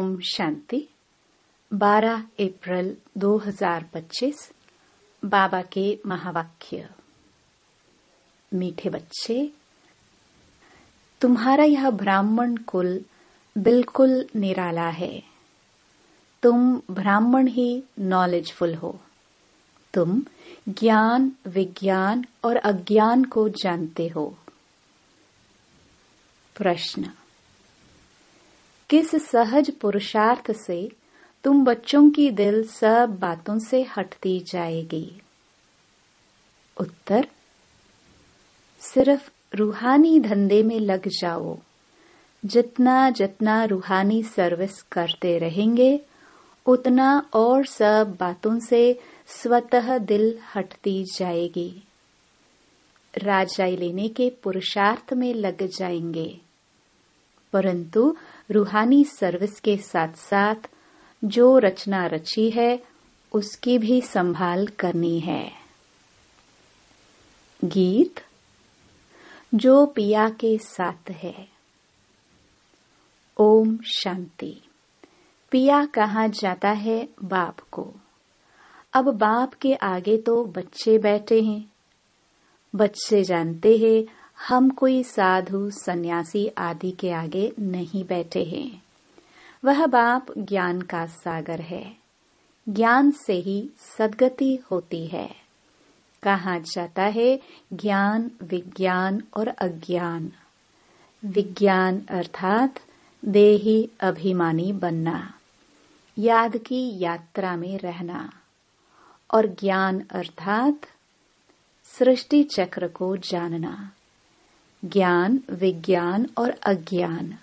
ओम शांति। 12 अप्रैल 2025 बाबा के महावाक्य। मीठे बच्चे, तुम्हारा यह ब्राह्मण कुल बिल्कुल निराला है। तुम ब्राह्मण ही नॉलेजफुल हो। तुम ज्ञान, विज्ञान और अज्ञान को जानते हो। प्रश्न: किस सहज पुरुषार्थ से तुम बच्चों की दिल सब बातों से हटती जाएगी? उत्तर: सिर्फ रूहानी धंधे में लग जाओ। जितना जितना रूहानी सर्विस करते रहेंगे, उतना और सब बातों से स्वतः दिल हटती जाएगी। राजाई लेने के पुरुषार्थ में लग जाएंगे, परंतु रूहानी सर्विस के साथ साथ जो रचना रची है उसकी भी संभाल करनी है। गीत जो पिया के साथ है। ओम शांति। पिया कहा जाता है बाप को। अब बाप के आगे तो बच्चे बैठे हैं। बच्चे जानते हैं हम कोई साधु, सन्यासी आदि के आगे नहीं बैठे हैं। वह बाप ज्ञान का सागर है। ज्ञान से ही सद्गति होती है। कहा जाता है ज्ञान, विज्ञान और अज्ञान। विज्ञान अर्थात देही अभिमानी बनना, याद की यात्रा में रहना, और ज्ञान अर्थात सृष्टि चक्र को जानना। ज्ञान, विज्ञान और अज्ञान,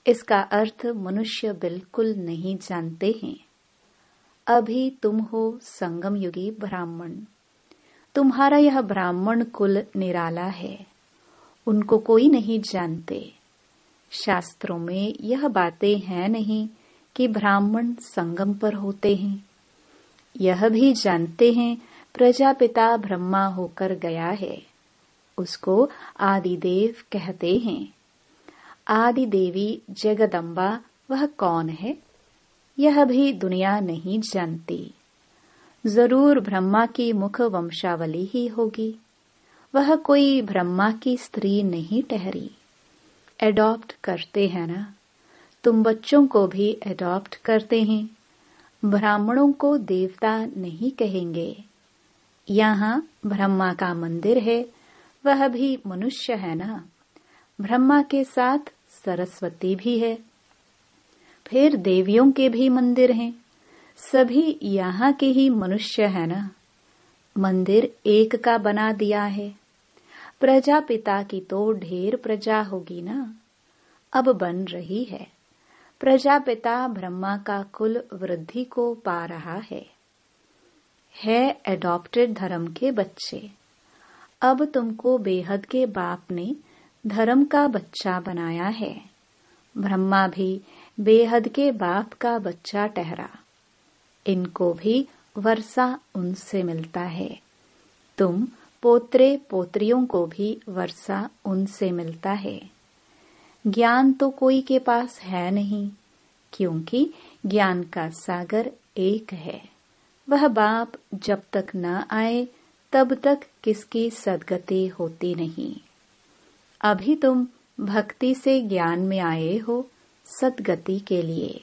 इसका अर्थ मनुष्य बिल्कुल नहीं जानते हैं। अभी तुम हो संगम युगी ब्राह्मण। तुम्हारा यह ब्राह्मण कुल निराला है। उनको कोई नहीं जानते। शास्त्रों में यह बातें हैं नहीं कि ब्राह्मण संगम पर होते हैं। यह भी जानते हैं प्रजापिता ब्रह्मा होकर गया है। उसको आदिदेव कहते हैं। आदि देवी जगदम्बा वह कौन है, यह भी दुनिया नहीं जानती। जरूर ब्रह्मा की मुख वंशावली ही होगी। वह कोई ब्रह्मा की स्त्री नहीं ठहरी। एडॉप्ट करते हैं ना, तुम बच्चों को भी एडॉप्ट करते हैं। ब्राह्मणों को देवता नहीं कहेंगे। यहाँ ब्रह्मा का मंदिर है, वह भी मनुष्य है ना। ब्रह्मा के साथ सरस्वती भी है। फिर देवियों के भी मंदिर हैं। सभी यहाँ के ही मनुष्य है ना। मंदिर एक का बना दिया है। प्रजापिता की तो ढेर प्रजा होगी ना, अब बन रही है। प्रजापिता ब्रह्मा का कुल वृद्धि को पा रहा है एडॉप्टेड धर्म के बच्चे। अब तुमको बेहद के बाप ने धर्म का बच्चा बनाया है। ब्रह्मा भी बेहद के बाप का बच्चा ठहरा। इनको भी वर्षा उनसे मिलता है। तुम पोत्रे पोत्रियों को भी वर्षा उनसे मिलता है। ज्ञान तो कोई के पास है नहीं, क्योंकि ज्ञान का सागर एक है। वह बाप जब तक न आए तब तक किसकी सद्गति होती नहीं। अभी तुम भक्ति से ज्ञान में आए हो सद्गति के लिए।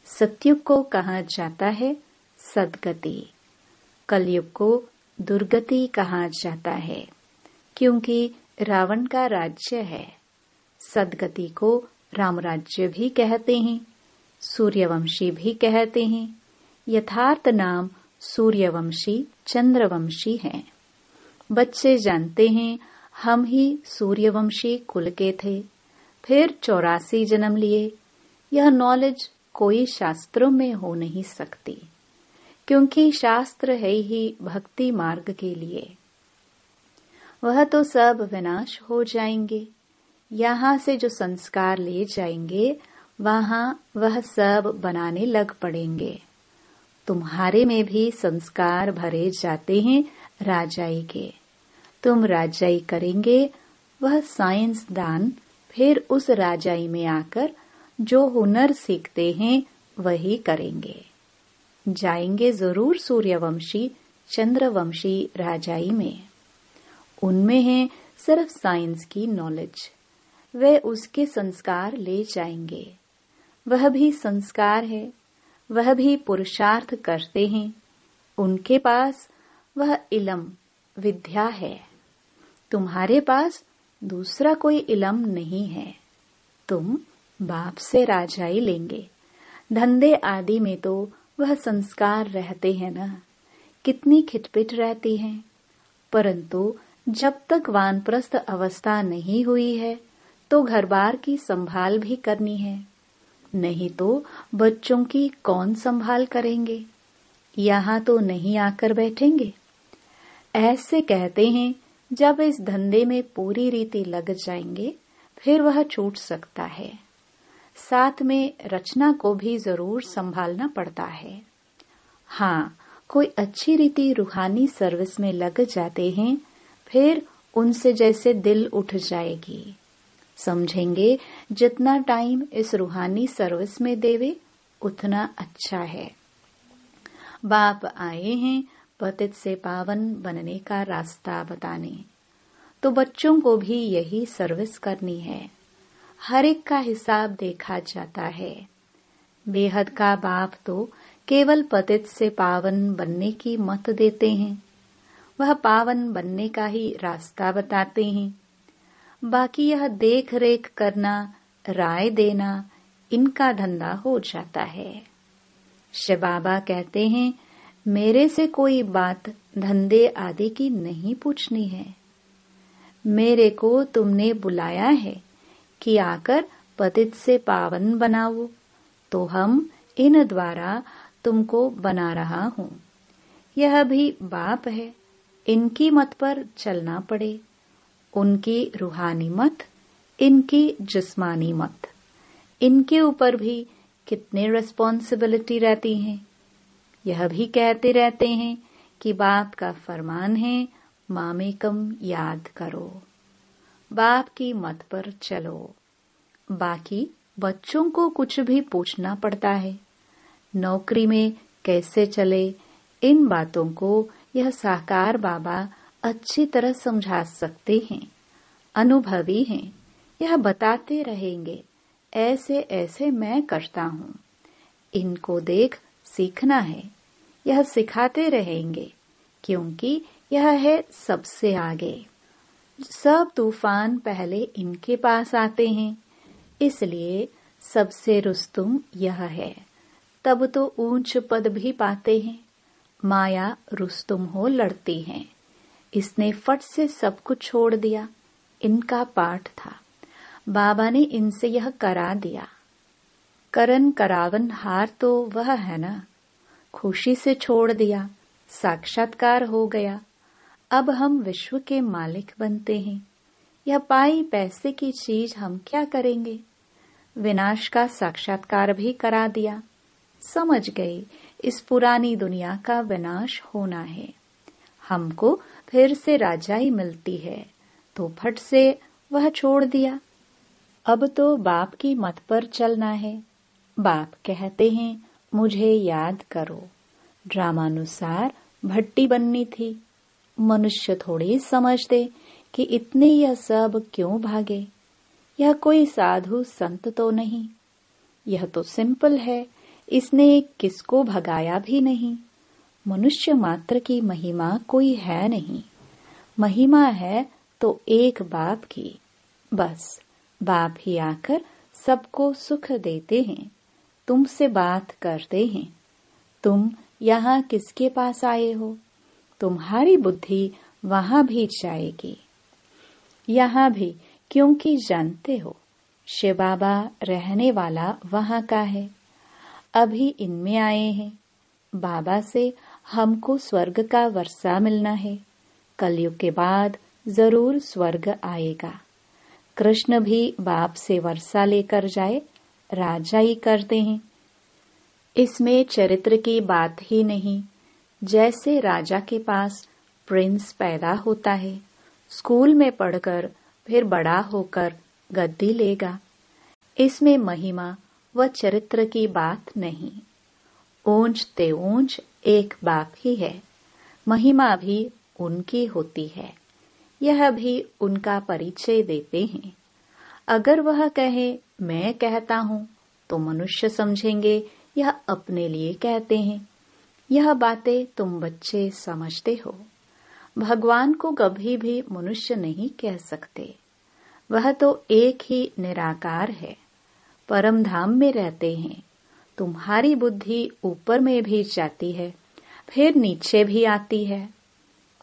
सतयुग को कहा जाता है सद्गति। कलयुग को दुर्गति कहा जाता है, क्योंकि रावण का राज्य है। सद्गति को रामराज्य भी कहते हैं, सूर्यवंशी भी कहते हैं। यथार्थ नाम सूर्यवंशी, चंद्रवंशी हैं। बच्चे जानते हैं हम ही सूर्यवंशी कुल के थे, फिर 84 जन्म लिए। यह नॉलेज कोई शास्त्रों में हो नहीं सकती, क्योंकि शास्त्र है ही भक्ति मार्ग के लिए। वह तो सब विनाश हो जाएंगे। यहाँ से जो संस्कार ले जाएंगे, वहाँ वह सब बनाने लग पड़ेंगे। तुम्हारे में भी संस्कार भरे जाते हैं राजाई के। तुम राजाई करेंगे, वह साइंस दान फिर उस राजाई में आकर जो हुनर सीखते हैं वही करेंगे। जाएंगे जरूर सूर्यवंशी चंद्रवंशी राजाई में। उनमें है सिर्फ साइंस की नॉलेज। वे उसके संस्कार ले जाएंगे। वह भी संस्कार है, वह भी पुरुषार्थ करते हैं। उनके पास वह इलम विद्या है। तुम्हारे पास दूसरा कोई इलम नहीं है। तुम बाप से राजाई लेंगे। धंधे आदि में तो वह संस्कार रहते हैं ना, कितनी खिटपिट रहती हैं। परंतु जब तक वानप्रस्थ अवस्था नहीं हुई है तो घर बार की संभाल भी करनी है, नहीं तो बच्चों की कौन संभाल करेंगे। यहाँ तो नहीं आकर बैठेंगे। ऐसे कहते हैं जब इस धंधे में पूरी रीति लग जाएंगे फिर वह छूट सकता है। साथ में रचना को भी जरूर संभालना पड़ता है। हाँ, कोई अच्छी रीति रूहानी सर्विस में लग जाते हैं फिर उनसे जैसे दिल उठ जाएगी। समझेंगे जितना टाइम इस रूहानी सर्विस में देवे उतना अच्छा है। बाप आए हैं पतित से पावन बनने का रास्ता बताने, तो बच्चों को भी यही सर्विस करनी है। हर एक का हिसाब देखा जाता है। बेहद का बाप तो केवल पतित से पावन बनने की मत देते हैं। वह पावन बनने का ही रास्ता बताते हैं। बाकी यह देख रेख करना, राय देना, इनका धंधा हो जाता है। शिव बाबा कहते हैं मेरे से कोई बात धंधे आदि की नहीं पूछनी है। मेरे को तुमने बुलाया है कि आकर पतित से पावन बनाओ, तो हम इन द्वारा तुमको बना रहा हूँ। यह भी बाप है, इनकी मत पर चलना पड़े। उनकी रूहानी मत, इनकी जिस्मानी मत, इनके ऊपर भी कितने रिस्पॉन्सिबिलिटी रहती हैं। यह भी कहते रहते हैं कि बाप का फरमान है मामेकम याद करो, बाप की मत पर चलो। बाकी बच्चों को कुछ भी पूछना पड़ता है। नौकरी में कैसे चले, इन बातों को यह साकार बाबा अच्छी तरह समझा सकते हैं। अनुभवी हैं, यह बताते रहेंगे ऐसे ऐसे मैं करता हूँ। इनको देख सीखना है, यह सिखाते रहेंगे, क्योंकि यह है सबसे आगे। सब तूफान पहले इनके पास आते हैं, इसलिए सबसे रुस्तुम यह है। तब तो ऊंच पद भी पाते हैं। माया रुस्तुम हो लड़ती है। इसने फट से सब कुछ छोड़ दिया। इनका पाठ था, बाबा ने इनसे यह करा दिया। करन करावन हार तो वह है ना, खुशी से छोड़ दिया, साक्षात्कार हो गया। अब हम विश्व के मालिक बनते हैं। यह पाई पैसे की चीज हम क्या करेंगे। विनाश का साक्षात्कार भी करा दिया। समझ गए इस पुरानी दुनिया का विनाश होना है। हमको फिर से राजाई मिलती है, तो फट से वह छोड़ दिया। अब तो बाप की मत पर चलना है। बाप कहते हैं मुझे याद करो। ड्रामानुसार भट्टी बननी थी। मनुष्य थोड़ी समझते कि इतने यह सब क्यों भागे। यह कोई साधु संत तो नहीं, यह तो सिंपल है। इसने किसको भगाया भी नहीं। मनुष्य मात्र की महिमा कोई है नहीं। महिमा है तो एक बाप की, बस बाप ही आकर सबको सुख देते हैं, तुमसे बात करते हैं। तुम यहाँ किसके पास आए हो, तुम्हारी बुद्धि वहां भी जाएगी। यहाँ भी क्योंकि जानते हो शिव बाबा रहने वाला वहां का है। अभी इनमें आए हैं। बाबा से हमको स्वर्ग का वर्षा मिलना है। कलयुग के बाद जरूर स्वर्ग आएगा। कृष्ण भी बाप से वर्षा लेकर जाए, राजाई करते हैं। इसमें चरित्र की बात ही नहीं। जैसे राजा के पास प्रिंस पैदा होता है, स्कूल में पढ़कर फिर बड़ा होकर गद्दी लेगा। इसमें महिमा वह चरित्र की बात नहीं। ऊंच ते ऊंच एक बाप ही है, महिमा भी उनकी होती है। यह भी उनका परिचय देते हैं। अगर वह कहे मैं कहता हूँ तो मनुष्य समझेंगे यह अपने लिए कहते हैं। यह बातें तुम बच्चे समझते हो। भगवान को कभी भी मनुष्य नहीं कह सकते। वह तो एक ही निराकार है, परम धाम में रहते हैं। तुम्हारी बुद्धि ऊपर में भी जाती है, फिर नीचे भी आती है।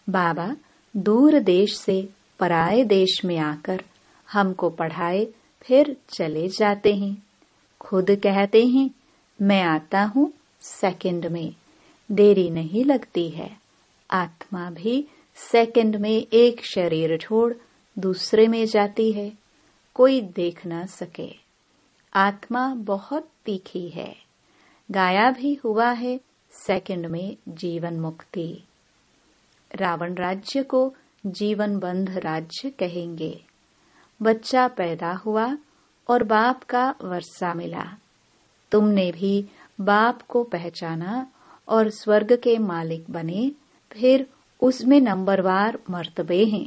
बाबा दूर देश से पराए देश में आकर हमको पढ़ाए, फिर चले जाते हैं। खुद कहते हैं मैं आता हूँ सेकंड में, देरी नहीं लगती है। आत्मा भी सेकंड में एक शरीर छोड़ दूसरे में जाती है, कोई देख न सके। आत्मा बहुत तीखी है। गाया भी हुआ है सेकंड में जीवन मुक्ति। रावण राज्य को जीवन बंध राज्य कहेंगे। बच्चा पैदा हुआ और बाप का वर्षा मिला। तुमने भी बाप को पहचाना और स्वर्ग के मालिक बने। फिर उसमें नंबरवार मर्तबे हैं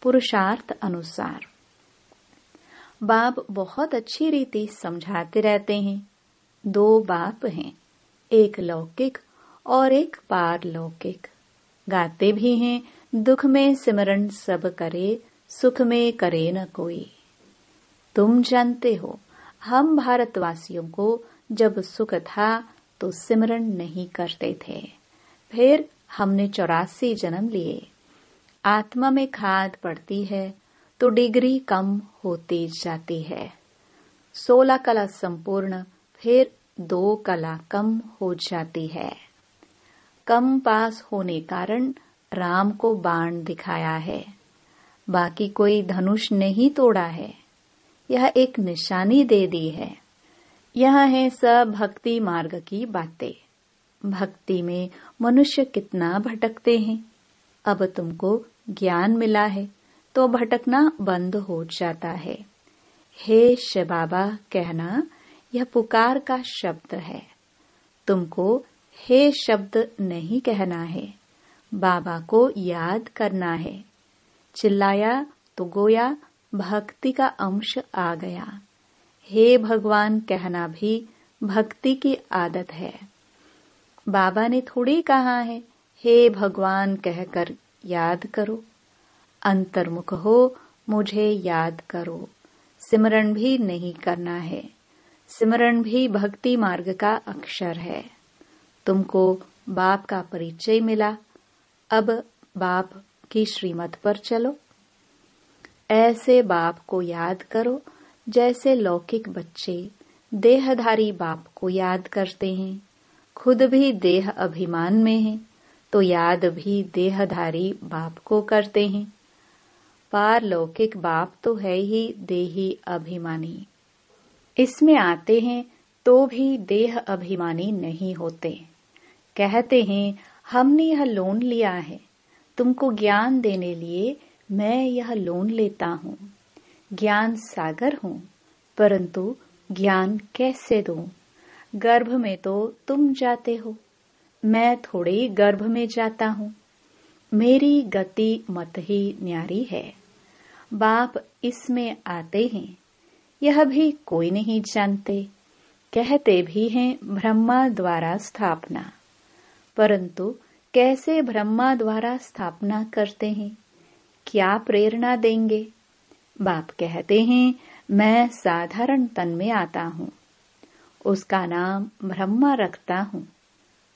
पुरुषार्थ अनुसार। बाप बहुत अच्छी रीति समझाते रहते हैं। दो बाप हैं, एक लौकिक और एक पारलौकिक। गाते भी हैं दुख में सिमरन सब करे, सुख में करे न कोई। तुम जानते हो हम भारतवासियों को जब सुख था तो सिमरन नहीं करते थे। फिर हमने 84 जन्म लिए। आत्मा में खाद पड़ती है तो डिग्री कम होती जाती है। 16 कला संपूर्ण, फिर 2 कला कम हो जाती है। कम पास होने कारण राम को बाण दिखाया है, बाकी कोई धनुष नहीं तोड़ा है। यह एक निशानी दे दी है। यह है सब भक्ति मार्ग की बातें। भक्ति में मनुष्य कितना भटकते हैं। अब तुमको ज्ञान मिला है तो भटकना बंद हो जाता है। हे शिव बाबा कहना यह पुकार का शब्द है। तुमको हे शब्द नहीं कहना है, बाबा को याद करना है। चिल्लाया तो गोया भक्ति का अंश आ गया। हे भगवान कहना भी भक्ति की आदत है। बाबा ने थोड़ी कहा है हे भगवान कहकर याद करो। अंतर्मुख हो मुझे याद करो। सिमरन भी नहीं करना है। सिमरन भी भक्ति मार्ग का अक्षर है। तुमको बाप का परिचय मिला, अब बाप की श्रीमत पर चलो। ऐसे बाप को याद करो जैसे लौकिक बच्चे देहधारी बाप को याद करते हैं। खुद भी देह अभिमान में हैं तो याद भी देहधारी बाप को करते हैं। पारलौकिक बाप तो है ही देही अभिमानी। इसमें आते हैं तो भी देह अभिमानी नहीं होते। कहते हैं हमने यह लोन लिया है, तुमको ज्ञान देने लिए मैं यह लोन लेता हूँ। ज्ञान सागर हूँ, परंतु ज्ञान कैसे दूं? गर्भ में तो तुम जाते हो, मैं थोड़ी गर्भ में जाता हूँ। मेरी गति मत ही न्यारी है। बाप इसमें आते हैं, यह भी कोई नहीं जानते। कहते भी हैं ब्रह्मा द्वारा स्थापना, परंतु कैसे ब्रह्मा द्वारा स्थापना करते हैं, क्या प्रेरणा देंगे? बाप कहते हैं मैं साधारण तन में आता हूँ, उसका नाम ब्रह्मा रखता हूँ,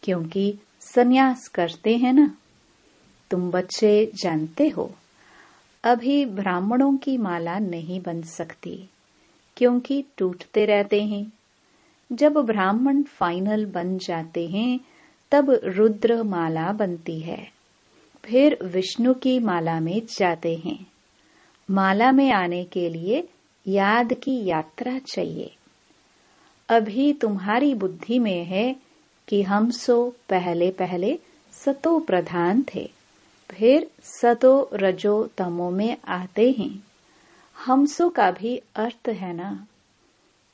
क्योंकि संन्यास करते हैं ना। तुम बच्चे जानते हो अभी ब्राह्मणों की माला नहीं बन सकती, क्योंकि टूटते रहते हैं। जब ब्राह्मण फाइनल बन जाते हैं तब रुद्र माला बनती है, फिर विष्णु की माला में जाते हैं। माला में आने के लिए याद की यात्रा चाहिए। अभी तुम्हारी बुद्धि में है कि हम सो पहले पहले सतो प्रधान थे, फिर सतो रजो तमो में आते हैं। हमसो का भी अर्थ है ना।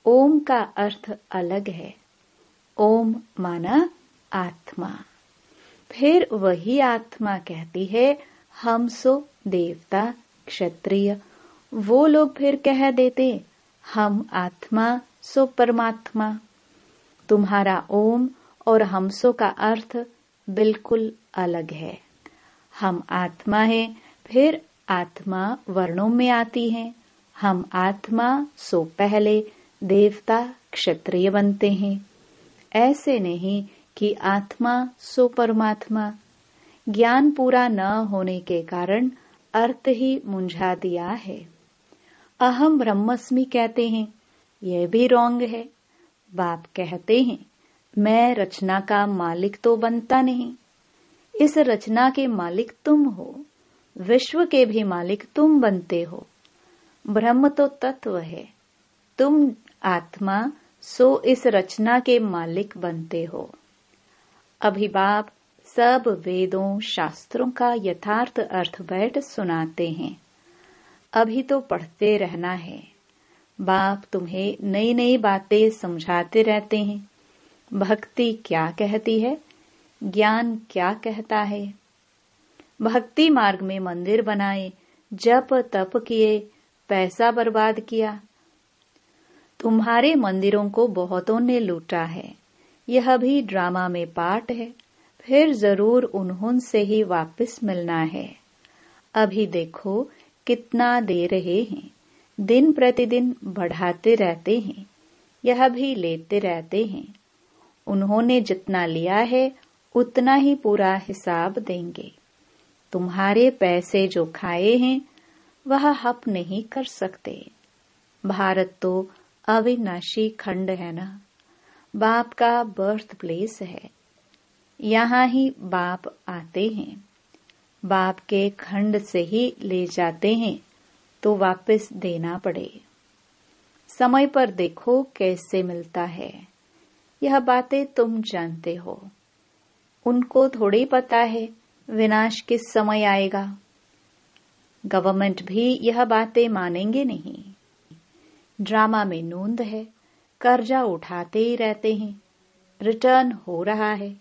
ओम का अर्थ अलग है। ओम माना आत्मा। फिर वही आत्मा कहती है हम सो देवता क्षत्रिय। वो लोग फिर कह देते हम आत्मा सो परमात्मा। तुम्हारा ओम और हमसो का अर्थ बिल्कुल अलग है। हम आत्मा है, फिर आत्मा वर्णों में आती है। हम आत्मा सो पहले देवता क्षत्रिय बनते हैं। ऐसे नहीं कि आत्मा सो परमात्मा। ज्ञान पूरा न होने के कारण अर्थ ही मुंझा दिया है। अहम ब्रह्मस्मि कहते हैं, यह भी रॉन्ग है। बाप कहते हैं मैं रचना का मालिक तो बनता नहीं। इस रचना के मालिक तुम हो, विश्व के भी मालिक तुम बनते हो। ब्रह्म तो तत्व है, तुम आत्मा सो इस रचना के मालिक बनते हो। अभी बाप सब वेदों शास्त्रों का यथार्थ अर्थ बैठ सुनाते हैं। अभी तो पढ़ते रहना है। बाप तुम्हें नई नई बातें समझाते रहते हैं। भक्ति क्या कहती है, ज्ञान क्या कहता है। भक्ति मार्ग में मंदिर बनाए, जप तप किए, पैसा बर्बाद किया। तुम्हारे मंदिरों को बहुतों ने लूटा है। यह भी ड्रामा में पार्ट है, फिर जरूर उन्होंने से ही वापस मिलना है। अभी देखो कितना दे रहे हैं, दिन प्रतिदिन बढ़ाते रहते हैं। यह भी लेते रहते हैं। उन्होंने जितना लिया है उतना ही पूरा हिसाब देंगे। तुम्हारे पैसे जो खाए हैं वह हप नहीं कर सकते। भारत तो अविनाशी खंड है ना, बाप का बर्थ प्लेस है। यहाँ ही बाप आते हैं, बाप के खंड से ही ले जाते हैं तो वापस देना पड़े। समय पर देखो कैसे मिलता है। यह बातें तुम जानते हो, उनको थोड़ी पता है विनाश किस समय आएगा। गवर्नमेंट भी यह बातें मानेंगे नहीं। ड्रामा में नूंद है, कर्जा उठाते ही रहते हैं, रिटर्न हो रहा है।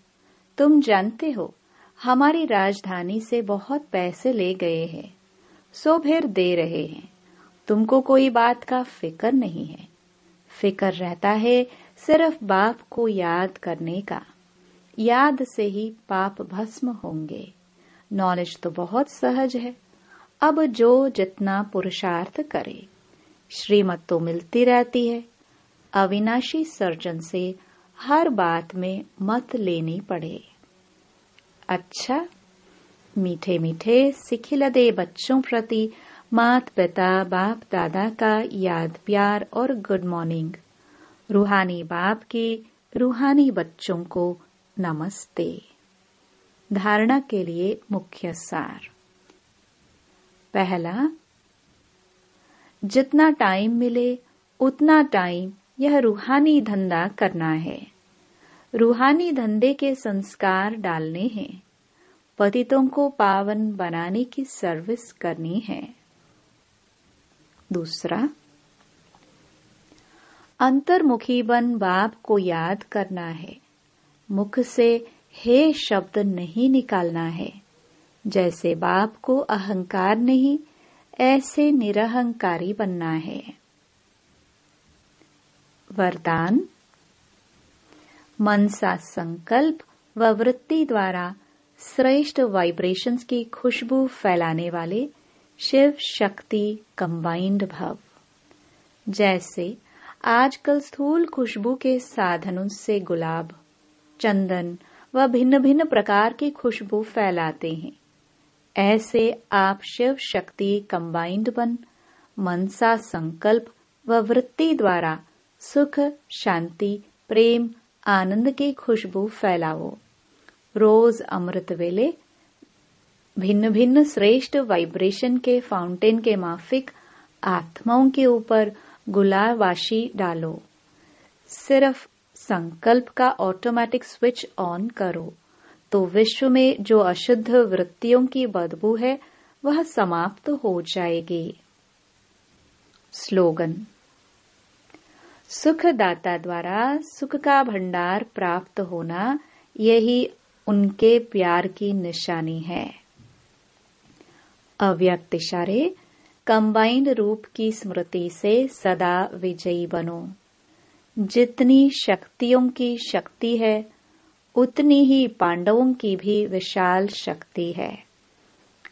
तुम जानते हो हमारी राजधानी से बहुत पैसे ले गए हैं, सो फिर दे रहे हैं। तुमको कोई बात का फिक्र नहीं है। फिक्र रहता है सिर्फ बाप को याद करने का। याद से ही पाप भस्म होंगे। नॉलेज तो बहुत सहज है। अब जो जितना पुरुषार्थ करे, श्रीमत तो मिलती रहती है। अविनाशी सर्जन से हर बात में मत लेनी पड़े। अच्छा, मीठे मीठे सिखिलदे बच्चों प्रति मात पिता बाप दादा का याद प्यार और गुड मॉर्निंग। रूहानी बाप के रूहानी बच्चों को नमस्ते। धारणा के लिए मुख्य सार। पहला, जितना टाइम मिले उतना टाइम यह रूहानी धंधा करना है। रूहानी धंधे के संस्कार डालने हैं। पतितों को पावन बनाने की सर्विस करनी है। दूसरा, अंतर्मुखी बन बाप को याद करना है। मुख से हे शब्द नहीं निकालना है। जैसे बाप को अहंकार नहीं, ऐसे निरहंकारी बनना है। वरदान, मनसा संकल्प व वृत्ति द्वारा श्रेष्ठ वाइब्रेशंस की खुशबू फैलाने वाले शिव शक्ति कंबाइंड भव। जैसे आजकल स्थूल खुशबू के साधनों से गुलाब, चंदन व भिन्न भिन्न प्रकार की खुशबू फैलाते हैं, ऐसे आप शिव शक्ति कंबाइंड बन मनसा संकल्प व वृत्ति द्वारा सुख शांति प्रेम आनंद की खुशबू फैलाओ। रोज अमृत वेले भिन्न भिन्न श्रेष्ठ वाइब्रेशन के फाउंटेन के माफिक आत्माओं के ऊपर गुलावाशी डालो। सिर्फ संकल्प का ऑटोमेटिक स्विच ऑन करो तो विश्व में जो अशुद्ध वृत्तियों की बदबू है वह समाप्त हो जाएगी। स्लोगन, सुखदाता द्वारा सुख का भंडार प्राप्त होना, यही उनके प्यार की निशानी है। अव्यक्त इशारे कंबाइंड रूप की स्मृति से सदा विजयी बनो। जितनी शक्तियों की शक्ति है, उतनी ही पांडवों की भी विशाल शक्ति है,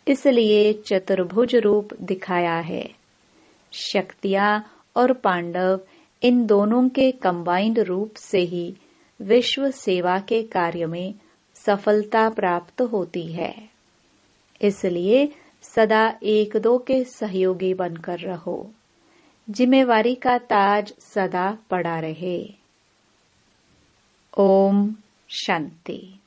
इसलिए चतुर्भुज रूप दिखाया है। शक्तियां और पांडव, इन दोनों के कंबाइंड रूप से ही विश्व सेवा के कार्य में सफलता प्राप्त होती है। इसलिए सदा एक दो के सहयोगी बनकर रहो। जिम्मेवारी का ताज सदा पड़ा रहे। ओम शांति।